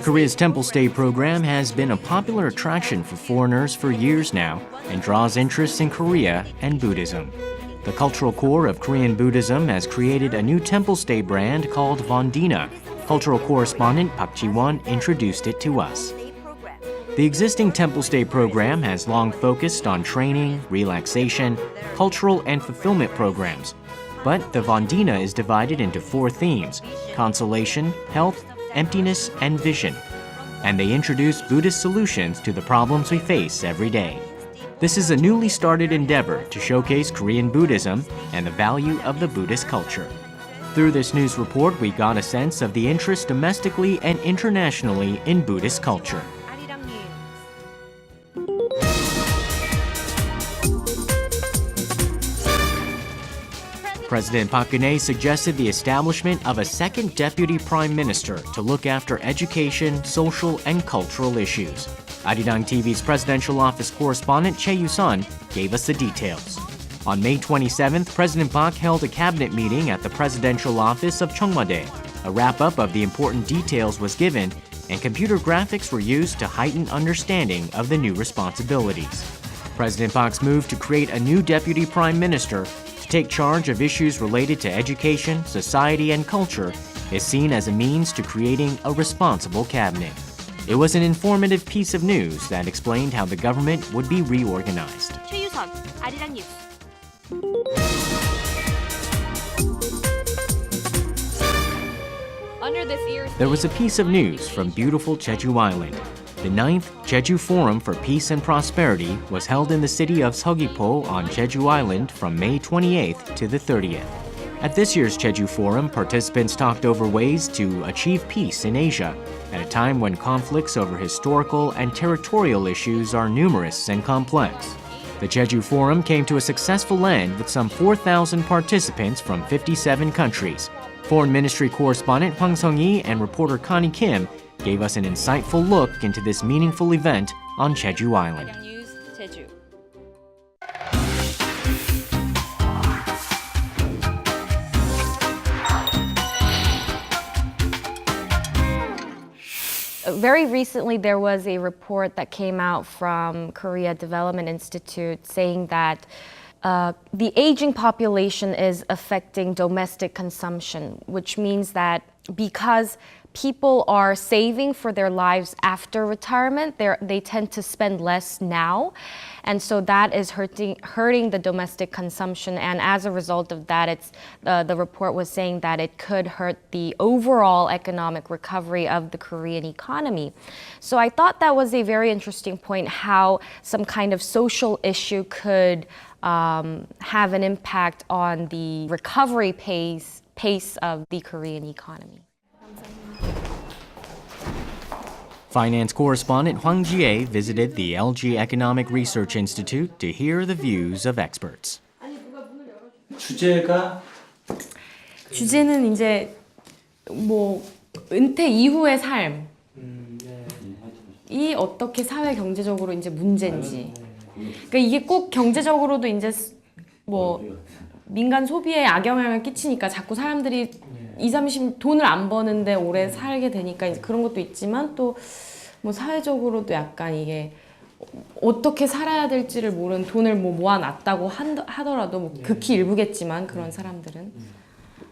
Korea's Templestay program has been a popular attraction for foreigners for years now and draws interest in Korea and Buddhism. The cultural core of Korean Buddhism has created a new Templestay brand called Vondina. Cultural correspondent Park Ji-won introduced it to us. The existing Templestay program has long focused on training, relaxation, cultural and fulfillment programs. But the Vondina is divided into 4 themes: consolation, health, emptiness, and vision. And they introduce Buddhist solutions to the problems we face every day. This is a newly started endeavor to showcase Korean Buddhism and the value of the Buddhist culture. Through this news report, we got a sense of the interest domestically and internationally in Buddhist culture. President Park Geun-hye suggested the establishment of a second deputy prime minister to look after education, social, and cultural issues. Arirang TV's presidential office correspondent Choi You-sun gave us the details. On May 27th, President Park held a cabinet meeting at the presidential office of Cheongwade. A wrap-up of the important details was given, and computer graphics were used to heighten understanding of the new responsibilities. President Park's move to create a new deputy prime minister to take charge of issues related to education, society, and culture is seen as a means to creating a responsible cabinet. It was an informative piece of news that explained how the government would be reorganized. Choi You-sun, Arirang News. There was a piece of news from beautiful Jeju Island. The 9th Jeju Forum for Peace and Prosperity was held in the city of Seogwipo on Jeju Island from May 28th to the 30th. At this year's Jeju Forum, participants talked over ways to achieve peace in Asia, at a time when conflicts over historical and territorial issues are numerous and complex. The Jeju Forum came to a successful end with some 4,000 participants from 57 countries. Foreign Ministry correspondent Hwang Sung-hee and reporter Connie Kim gave us an insightful look into this meaningful event on Jeju Island. News, Jeju. Very recently, there was a report that came out from Korea Development Institute saying that the aging population is affecting domestic consumption, which means that because people are saving for their lives after retirement, they tend to spend less now. And so that is hurting the domestic consumption. And as a result of that, the report was saying that it could hurt the overall economic recovery of the Korean economy. So I thought that was a very interesting point, how some kind of social issue could have an impact on the recovery pace of the Korean economy. Finance correspondent Hwang Ji-hye visited the LG Economic Research Institute to hear the views of experts. 주제는 이제 뭐 은퇴 이후의 삶이 어떻게 사회 경제적으로 이제 문제인지. 그러니까 이게 꼭 경제적으로도 이제 뭐 민간 소비에 악영향을 끼치니까 자꾸 사람들이 20, 30 돈을 안 버는데 오래 살게 되니까 이제 그런 것도 있지만 또 뭐 사회적으로도 약간 이게 어떻게 살아야 될지를 모르는 돈을 뭐 모아놨다고 하더라도 뭐 극히 일부겠지만 그런 사람들은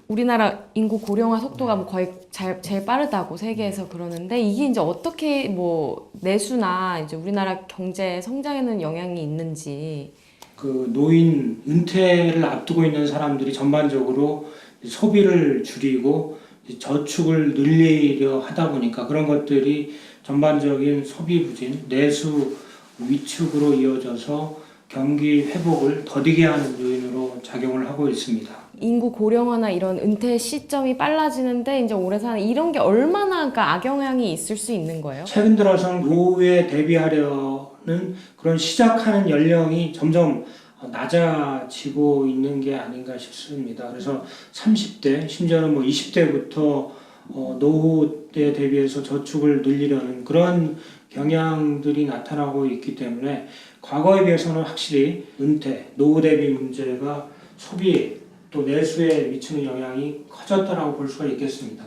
우리나라 인구 고령화 속도가 뭐 거의 제일 빠르다고 세계에서 그러는데 이게 이제 어떻게 뭐 내수나 이제 우리나라 경제 성장에는 영향이 있는지. 그 노인 은퇴를 앞두고 있는 사람들이 전반적으로 소비를 줄이고 저축을 늘리려 하다 보니까 그런 것들이 전반적인 소비 부진, 내수 위축으로 이어져서 경기 회복을 더디게 하는 요인으로 작용을 하고 있습니다. 인구 고령화나 이런 은퇴 시점이 빨라지는데 이제 오래 사는 이런 게 얼마나 그러니까 악영향이 있을 수 있는 거예요? 최근 들어서 노후에 대비하려는 그런 시작하는 연령이 점점 낮아지고 있는 게 아닌가 싶습니다. 그래서 30대, 심지어는 뭐 20대부터 노후에 대비해서 저축을 늘리려는 그런 경향들이 나타나고 있기 때문에 과거에 비해서는 확실히 은퇴, 노후 대비 문제가 소비 또 내수에 미치는 영향이 커졌다라고 볼 수가 있겠습니다.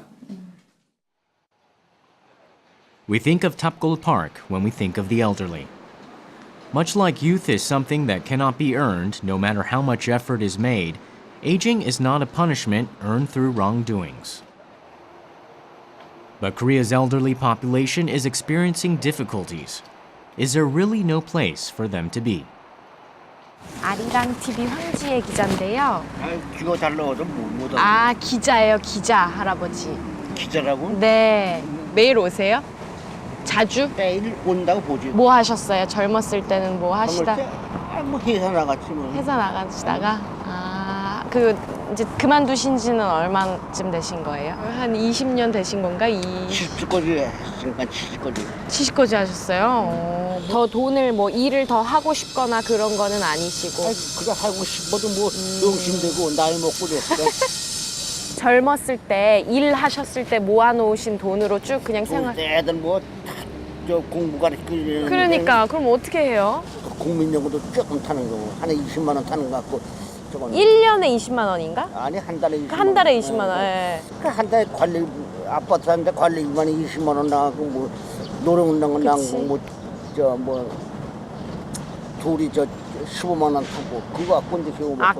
We think of Tapgol Park when we think of the elderly. Much like youth is something that cannot be earned no matter how much effort is made, aging is not a punishment earned through wrongdoings. But Korea's elderly population is experiencing difficulties. Is there really no place for them to be? 아리랑 TV 황지혜 기자인데요. 귀가 잘 나와서 못 아, 기자예요, 기자 할아버지. 기자라고? 네. 매일 오세요? 자주? 매일 온다고 보지. 뭐 하셨어요? 젊었을 때는 뭐 하시다? 뭐 회사 나갔지 뭐. 회사 나가시다가? 아, 이제 그만두신 지는 얼마쯤 되신 거예요? 한 20년 되신 건가? 70까지 했으니까 70까지. 70까지 하셨어요? 더 돈을 뭐 일을 더 하고 싶거나 그런 거는 아니시고? 그래 하고 싶어도 뭐 용심되고 나이 먹고 그랬어. 젊었을 때 일하셨을 때 모아놓으신 돈으로 쭉 그냥 생활. 애들 뭐저 공부 가르치고. 그러니까 그럼 어떻게 해요? 국민연금도 조금 타는 거, 한 20만 원 타는 거 같고. 저건 1년에 20만 원인가? 아니 한 달에 20만 원. 한 달에 20만 원. 예. 한 달에 관리 아파트 한 대 관리비만 20만 원 나가고 뭐 노래운동 나가고 뭐 둘이 15만 원 타고 그거 갖고 이제 겨우 아,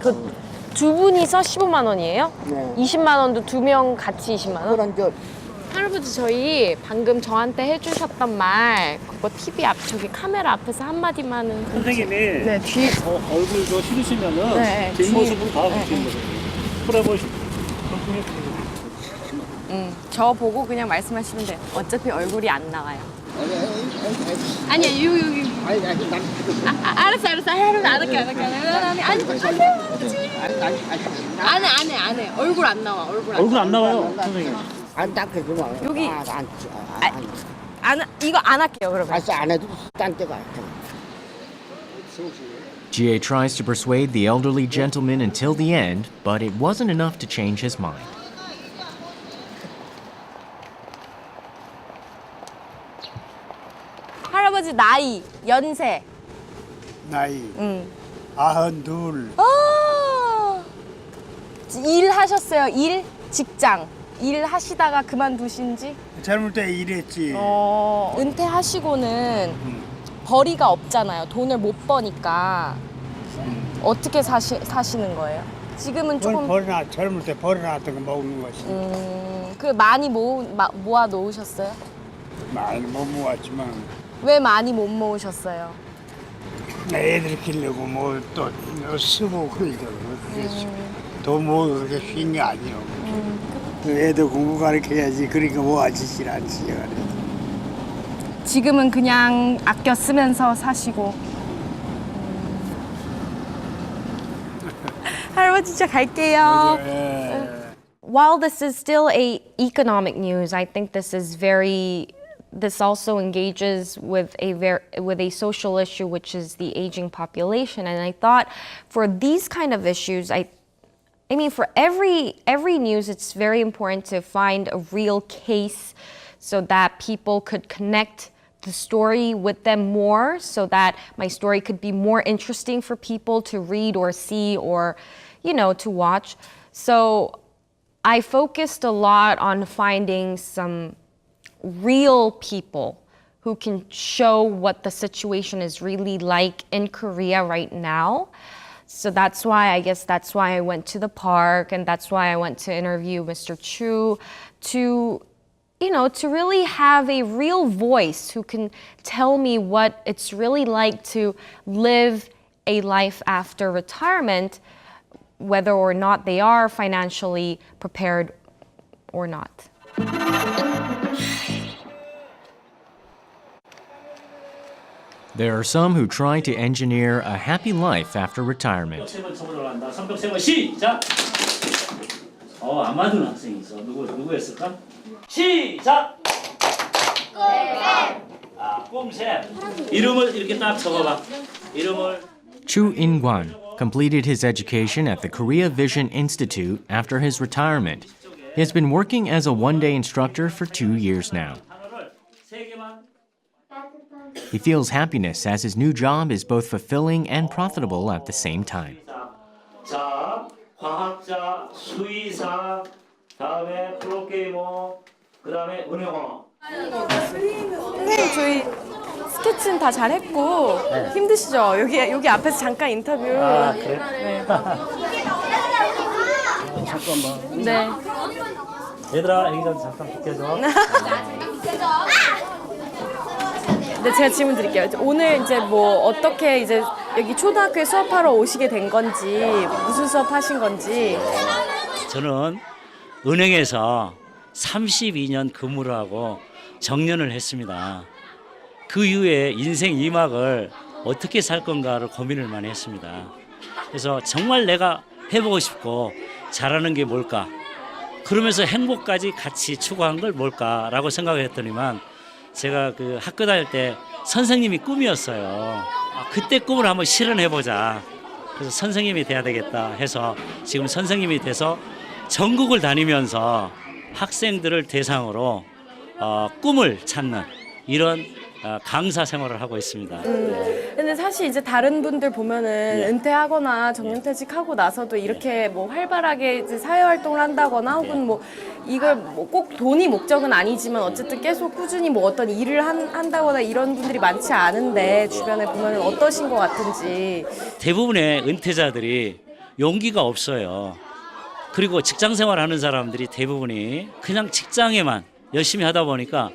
두 분이서 15만 원이에요? 네. 20만 원도 두 명 같이 20만 원? 그런 할아버지 저희 방금 저한테 해주셨던 말 그거 TV 앞 저기 카메라 앞에서 한마디만은 선생님이 네, 뒤 얼굴 저 싫으시면은 네, 뒷모습으로 다 네, 뒷모습 풀어보시 저 보고 그냥 말씀하시면 돼요. 어차피 얼굴이 안 나와요. 아니야, 여기. 아니 난 알았어. 할아버지 안 할게. 안 해. 얼굴 안 나와. 얼굴 안 나와요 선생님. 안 닦아줘 마. 여기. 안 이거 안 할게요, 그러면. 알았어 안 해도 딴 데가. Ji-hye tries to persuade the elderly gentleman until the end, but it wasn't enough to change his mind. 할아버지 나이, 연세. 나이 92. 일 하셨어요? 일? 직장. 일 하시다가 그만두신 지? 젊을 때 일했지. 은퇴하시고는 벌이가 없잖아요. 돈을 못 버니까. 어떻게 사시는 거예요? 지금은 조금 젊을 때 버려놨던 거 먹는 것이. 그 많이 모아 놓으셨어요? 많이 못 모았지만 왜 많이 못 모으셨어요? 애들 키려고 뭐 또 쓰고 그러니까 그랬어. 돈 그렇게 쉬운 게 아니요. 애들 공부 가르쳐야지. 그러니까 모아지질 않지. 지금은 그냥 아껴 쓰면서 사시고. 할아버지 진짜 갈게요. While this is still a economic news, I think this also engages with a social issue, which is the aging population. And I thought for these kind of issues, I mean, for every news, it's very important to find a real case so that people could connect the story with them more, so that my story could be more interesting for people to read or see or, to watch. So I focused a lot on finding some real people who can show what the situation is really like in Korea right now. So that's why I went to the park, and that's why I went to interview Mr. Chu to really have a real voice who can tell me what it's really like to live a life after retirement, whether or not they are financially prepared or not. There are some who try to engineer a happy life after retirement. 300세번 시작. 안 맞은 학생이 있어. 누구였을까? 시작. 꼼샘. 이름을 이렇게 딱 적어봐. 이름을. Chu In-kwan completed his education at the Korea Vision Institute after his retirement. He has been working as a one-day instructor for 2 years now. He feels happiness as his new job is both fulfilling and profitable at the same time. 자, 과학자, 수의사, 다음에 프로게이머, 그다음에 은행원. 저희 스케치는 다 잘했고 힘드시죠? 여기 앞에서 잠깐 인터뷰. 아, 그래? 네. 잠깐만. 네. 얘들아, 여기 좀 잠깐 비켜줘. 네, 제가 질문 드릴게요. 오늘 이제 뭐 어떻게 이제 여기 초등학교에 수업하러 오시게 된 건지, 무슨 수업 하신 건지. 저는 은행에서 32년 근무를 하고 정년을 했습니다. 그 이후에 인생 2막을 어떻게 살 건가를 고민을 많이 했습니다. 그래서 정말 내가 해보고 싶고 잘하는 게 뭘까? 그러면서 행복까지 같이 추구한 걸 뭘까라고 생각을 했더니만 제가 그 학교 다닐 때 선생님이 꿈이었어요. 그때 꿈을 한번 실현해보자. 그래서 선생님이 돼야 되겠다 해서 지금 선생님이 돼서 전국을 다니면서 학생들을 대상으로 꿈을 찾는 이런 강사 생활을 하고 있습니다. 근데 사실 이제 다른 분들 보면은 은퇴하거나 정년퇴직하고 나서도 이렇게 뭐 활발하게 이제 사회활동을 한다거나 혹은 뭐 이걸 뭐 꼭 돈이 목적은 아니지만 어쨌든 계속 꾸준히 뭐 어떤 일을 한다거나 이런 분들이 많지 않은데 주변에 보면은 어떠신 것 같은지. 대부분의 은퇴자들이 용기가 없어요. 그리고 직장 생활하는 사람들이 대부분이 그냥 직장에만 열심히 하다 보니까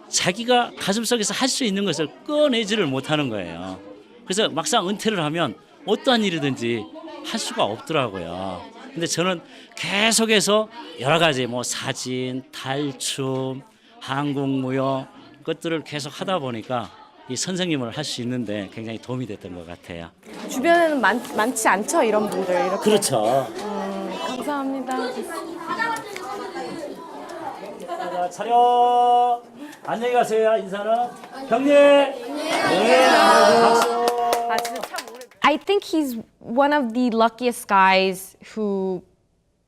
자기가 가슴속에서 할 수 있는 것을 꺼내지를 못하는 거예요. 그래서 막상 은퇴를 하면 어떠한 일이든지 할 수가 없더라고요. 근데 저는 계속해서 여러 가지 뭐 사진, 탈춤, 한국무용 것들을 계속 하다 보니까 이 선생님을 할 수 있는데 굉장히 도움이 됐던 것 같아요. 주변에는 많지 않죠, 이런 분들. 이렇게. 그렇죠. 감사합니다. 자, 차려. 안녕히 가세요. 인사는 경례. 네. 박수. 아, 진짜 참 오래. I think he's one of the luckiest guys who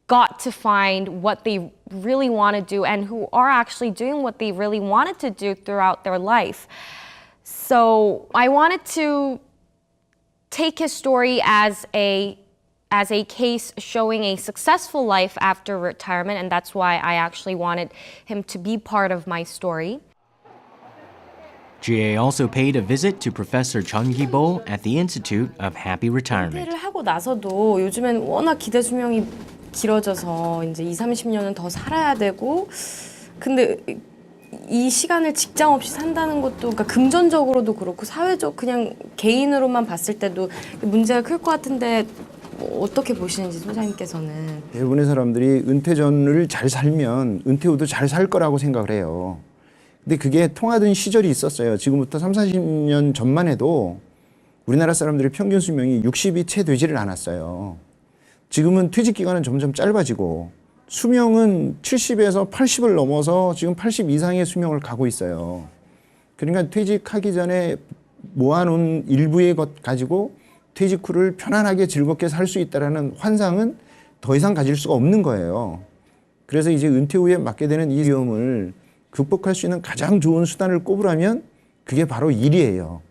got to find what they really want to do and who are actually doing what they really wanted to do throughout their life. So I wanted to take his story as a case showing a successful life after retirement, and that's why I actually wanted him to be part of my story. Ji-hye also paid a visit to Professor Chung Gi-bo at the Institute of Happy Retirement. 은퇴를 하고 나서도 요즘엔 워낙 기대 수명이 길어져서 이제 20-30년은 더 살아야 되고, 근데 이 시간을 직장 없이 산다는 것도 그러니까 금전적으로도 그렇고 사회적 그냥 개인으로만 봤을 때도 문제가 클 것 같은데 뭐 어떻게 보시는지 소장님께서는. 대부분의 사람들이 은퇴 전을 잘 살면 은퇴 후도 잘 살 거라고 생각을 해요. 근데 그게 통하던 시절이 있었어요. 지금부터 30-40년 전만 해도 우리나라 사람들의 평균 수명이 60이 채 되지를 않았어요. 지금은 퇴직 기간은 점점 짧아지고 수명은 70에서 80을 넘어서 지금 80 이상의 수명을 가고 있어요. 그러니까 퇴직하기 전에 모아놓은 일부의 것 가지고 퇴직 후를 편안하게 즐겁게 살 수 있다는 환상은 더 이상 가질 수가 없는 거예요. 그래서 이제 은퇴 후에 맞게 되는 이 위험을 극복할 수 있는 가장 좋은 수단을 꼽으라면 그게 바로 일이에요.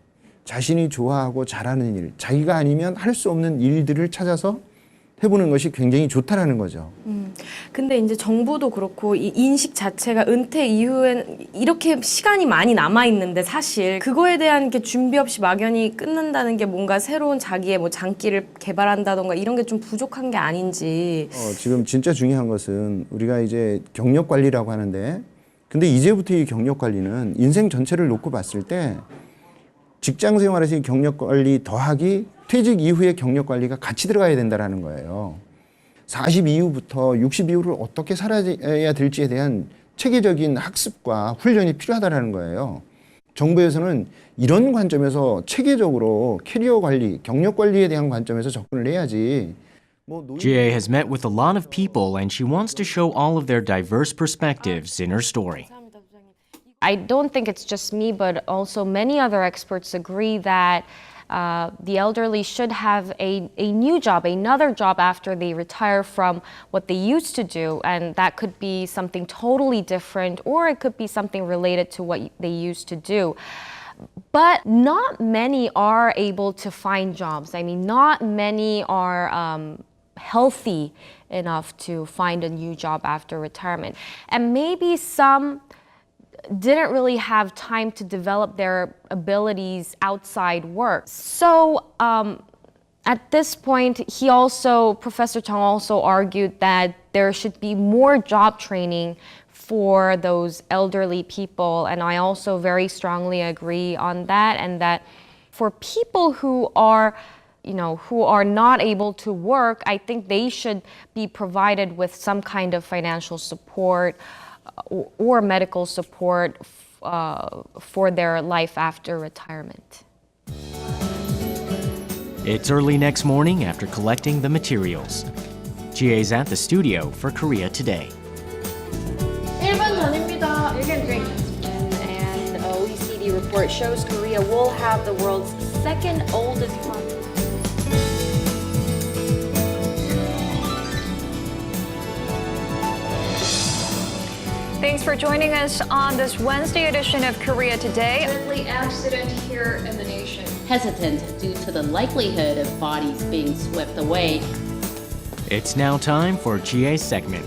자신이 좋아하고 잘하는 일, 자기가 아니면 할 수 없는 일들을 찾아서 해보는 것이 굉장히 좋다라는 거죠. 근데 이제 정부도 그렇고 이 인식 자체가 은퇴 이후엔 이렇게 시간이 많이 남아 있는데 사실 그거에 대한 게 준비 없이 막연히 끝난다는 게 뭔가 새로운 자기의 뭐 장기를 개발한다던가 이런 게 좀 부족한 게 아닌지. 지금 진짜 중요한 것은 우리가 이제 경력 관리라고 하는데, 근데 이제부터 이 경력 관리는 인생 전체를 놓고 봤을 때 직장 생활에서 이 경력 관리 더하기 퇴직 이후의 경력 관리가 같이 들어가야 된다는 거예요. 40 이후부터 60 이후를 어떻게 살아야 될지에 대한 체계적인 학습과 훈련이 필요하다는 거예요. 정부에서는 이런 관점에서 체계적으로 캐리어 관리, 경력 관리에 대한 관점에서 접근을 해야지. Ji-hye has met with a lot of people and she wants to show all of their diverse perspectives in her story. I don't think it's just me, but also many other experts agree that the elderly should have a new job, another job after they retire from what they used to do. And that could be something totally different, or it could be something related to what they used to do. But not many are able to find jobs. I mean, not many are healthy enough to find a new job after retirement. And maybe some didn't really have time to develop their abilities outside work. So at this point, Professor Chung also argued that there should be more job training for those elderly people, and I also very strongly agree on that, and that for people who are not able to work, I think they should be provided with some kind of financial support or medical support for their life after retirement. It's early next morning after collecting the materials. Ji-hye's at the studio for Korea Today. 1분 전입니다. And the OECD report shows Korea will have the world's second oldest population. Thanks for joining us on this Wednesday edition of Korea Today. Deadly accident here in the nation. Hesitant due to the likelihood of bodies being swept away. It's now time for Ji-hye's segment.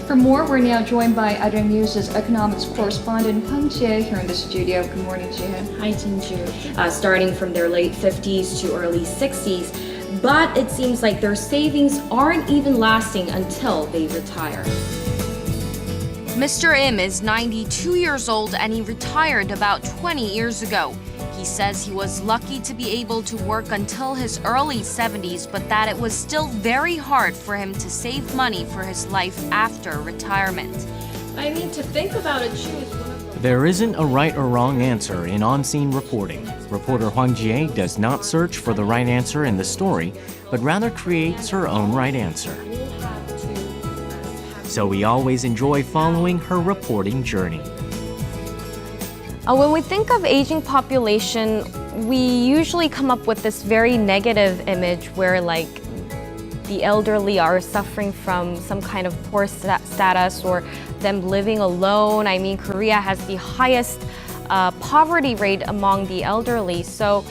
For more, we're now joined by Arirang News' economics correspondent Hwang Ji-hye here in the studio. Good morning, Ji-hye. Hi, Jinju. Starting from their late 50s to early 60s, but it seems like their savings aren't even lasting until they retire. Mr. Im is 92 years old and he retired about 20 years ago. He says he was lucky to be able to work until his early 70s, but that it was still very hard for him to save money for his life after retirement. I mean, to think about it, too, is one of the... There isn't a right or wrong answer in on-scene reporting. Reporter Hwang Ji-hye does not search for the right answer in the story, but rather creates her own right answer. So we always enjoy following her reporting journey. When we think of aging population, we usually come up with this very negative image where the elderly are suffering from some kind of poor status or them living alone. I mean, Korea has the highest poverty rate among the elderly. So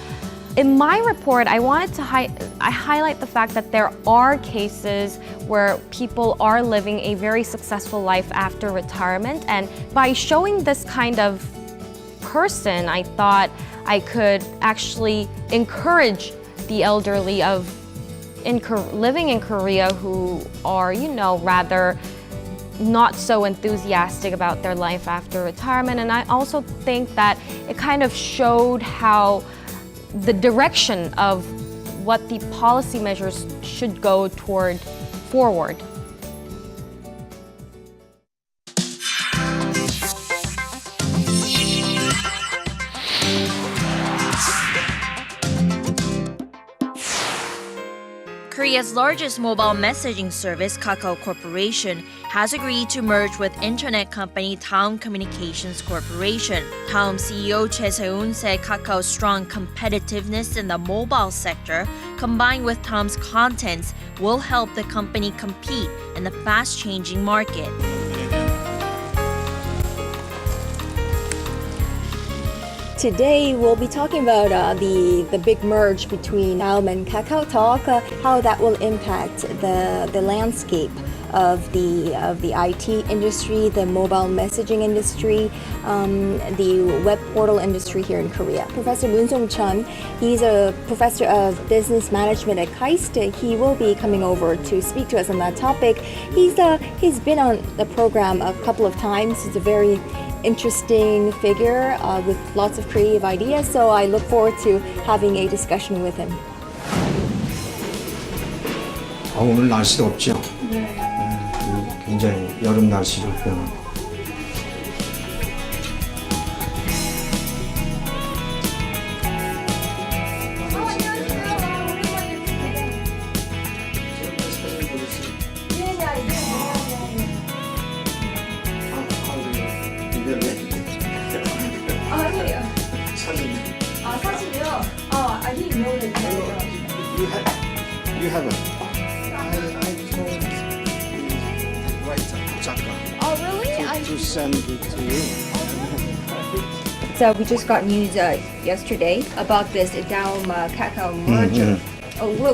in my report, I wanted to highlight the fact that there are cases where people are living a very successful life after retirement. And by showing this kind of person, I thought I could actually encourage the elderly living in Korea who are, rather not so enthusiastic about their life after retirement. And I also think that it kind of showed how the direction of what the policy measures should go toward forward. Korea's largest mobile messaging service, Kakao Corporation, has agreed to merge with internet company Daum Communications Corporation. Daum CEO Choi You-sun said Kakao's strong competitiveness in the mobile sector, combined with Daum's contents, will help the company compete in the fast-changing market. Today, we'll be talking about the big merge between Daum and KakaoTalk, how that will impact the landscape of the IT industry, the mobile messaging industry, the web portal industry here in Korea. Professor Moon Song-chun, he's a professor of business management at KAIST. He will be coming over to speak to us on that topic. He's been on the program a couple of times. He's a very interesting figure with lots of creative ideas, so I look forward to having a discussion with him. 오늘 날씨도 없죠? 굉장히 여름 날씨로 표현합니다. I didn't know that. You haven't. I told the writer, 작가. Oh, really? To send it to you. So we just got news yesterday about this Daum Kakao merger.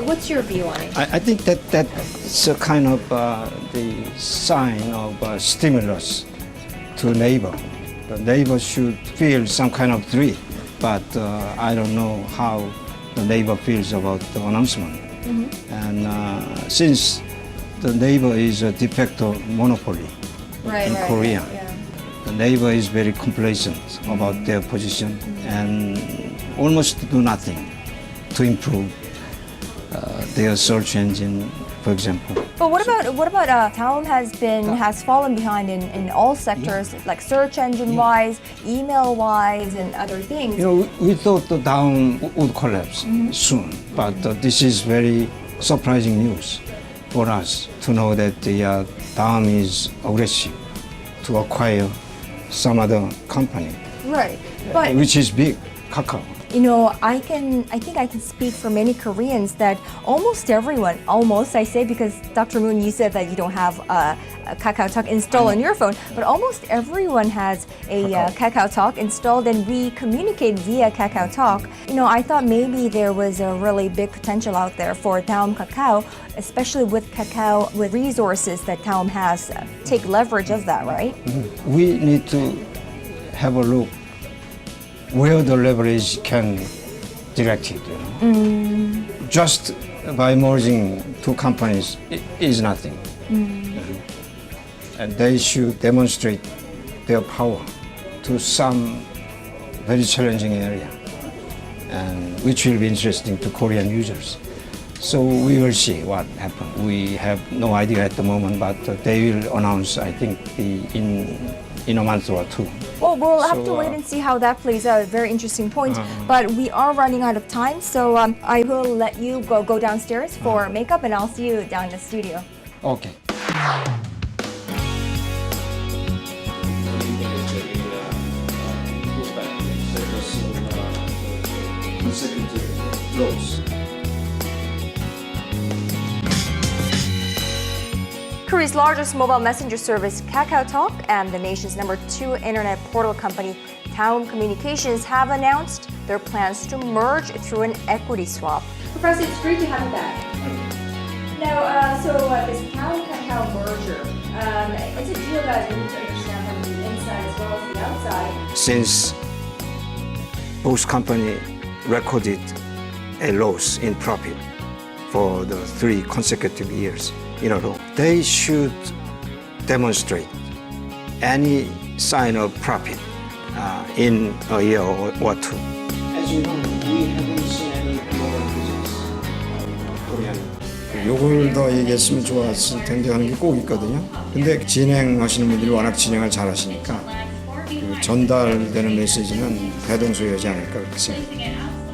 What's your view on it? I think that's a kind of the sign of stimulus to neighbor. The neighbor should feel some kind of thrill, but I don't know how the neighbor feels about the announcement. And since the neighbor is a de facto monopoly in Korea, the neighbor is very complacent about their position and almost do nothing to improve their search engine, for example. But what about Daum has fallen behind in all sectors, like search engine wise, email wise, and other things. You know, we thought the Daum would collapse soon, but this is very surprising news for us to know that the Daum is aggressive to acquire some other company, Right. But which is big, Kakao. you know, I think I can speak for many Koreans that almost everyone, almost I say because Dr. Moon, you said that you don't have a KakaoTalk installed on your phone, but almost everyone has a KakaoTalk installed and we communicate via KakaoTalk. You know, I thought maybe there was a really big potential out there for Daum Kakao, especially with Kakao, with resources that Daum has. Take leverage of that, right? We need to have a look where the leverage can direct it. You know? Just by merging two companies is nothing. And they should demonstrate their power to some very challenging area, and which will be interesting to Korean users. So we will see what happens. We have no idea at the moment, but they will announce, I think, in a month or two. Well, we'll have to wait and see how that plays out. Very interesting point. But we are running out of time, so I will let you go downstairs for makeup, and I'll see you down in the studio. Okay. Korea's largest mobile messenger service, KakaoTalk, and the nation's #2 internet portal company, Daum Communications, have announced their plans to merge through an equity swap. Professor, it's great to have you back. Now, this Daum Kakao merger, it's a deal that we need to understand from the inside as well as the outside. Since both companies recorded a loss in profit for the 3 consecutive years in a row, they should demonstrate any sign of profit in a year or two. As you know, we haven't seen any global business. 요걸 더 얘기했으면 좋았을 텐데 하는 게 꼭 있거든요. 근데 진행하시는 분들이 워낙 진행을 잘 하시니까 그 전달되는 메시지는 대동소이하지 않을까 그렇게 생각합니다.